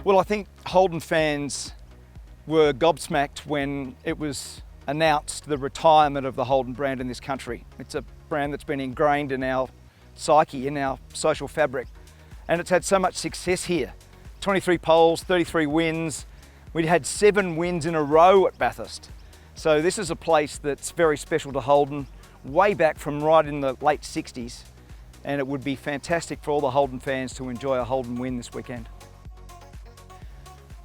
Well, I think Holden fans were gobsmacked when it was announced the retirement of the Holden brand in this country. It's a brand that's been ingrained in our psyche, in our social fabric, and it's had so much success here. 23 poles, 33 wins. We had 7 wins in a row at Bathurst. So this is a place that's very special to Holden, way back from right in the late 60s, and it would be fantastic for all the Holden fans to enjoy a Holden win this weekend.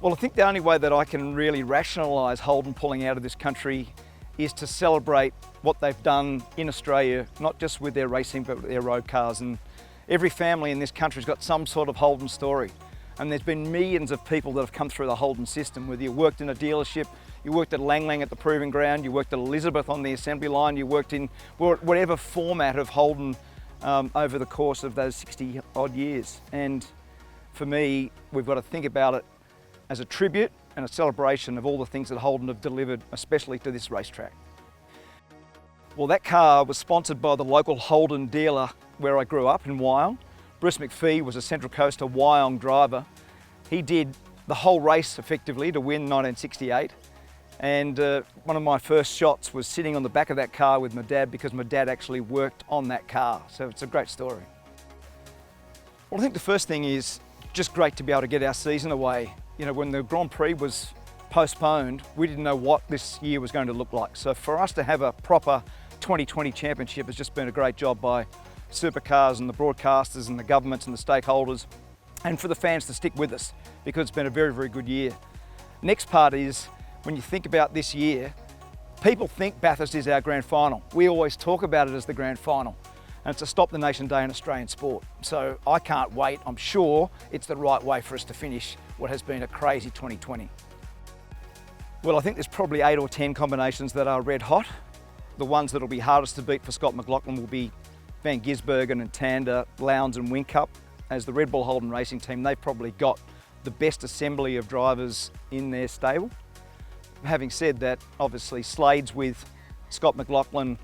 Well, I think the only way that I can really rationalise Holden pulling out of this country is to celebrate what they've done in Australia, not just with their racing, but with their road cars. And every family in this country has got some sort of Holden story. And there's been millions of people that have come through the Holden system, whether you worked in a dealership, you worked at Lang Lang at the Proving Ground, you worked at Elizabeth on the assembly line, you worked in whatever format of Holden over the course of those 60 odd years. And for me, we've got to think about it as a tribute and a celebration of all the things that Holden have delivered, especially to this racetrack. Well, that car was sponsored by the local Holden dealer where I grew up in Wyong. Bruce McPhee was a Central Coaster Wyong driver. He did the whole race effectively to win 1968. And one of my first shots was sitting on the back of that car with my dad, because my dad actually worked on that car. So it's a great story. Well, I think the first thing is just great to be able to get our season away. You know, when the Grand Prix was postponed, we didn't know what this year was going to look like. So for us to have a proper 2020 championship has just been a great job by supercars and the broadcasters and the governments and the stakeholders, and for the fans to stick with us, because it's been a very, very good year. Next part is, when you think about this year, people think Bathurst is our grand final. We always talk about it as the grand final, and it's a Stop the Nation Day in Australian sport. So I can't wait. I'm sure it's the right way for us to finish what has been a crazy 2020. Well, I think there's probably 8 or 10 combinations that are red hot. The ones that'll be hardest to beat for Scott McLaughlin will be Van Gisbergen and Tander, Lowndes and Whincup. As the Red Bull Holden racing team, they've probably got the best assembly of drivers in their stable. Having said that, obviously Slades with Scott McLaughlin,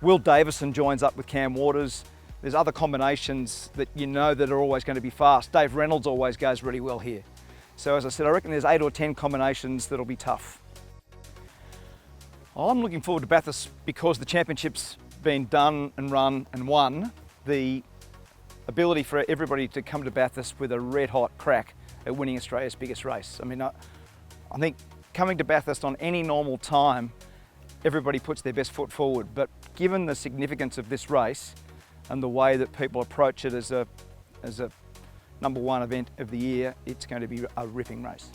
Will Davison joins up with Cam Waters. There's other combinations that you know that are always going to be fast. Dave Reynolds always goes really well here. So as I said, I reckon there's 8 or 10 combinations that'll be tough. I'm looking forward to Bathurst because the championship's been done and run and won. The ability for everybody to come to Bathurst with a red hot crack at winning Australia's biggest race. I mean, I think coming to Bathurst on any normal time, everybody puts their best foot forward. But given the significance of this race and the way that people approach it as a #1 event of the year, it's going to be a ripping race.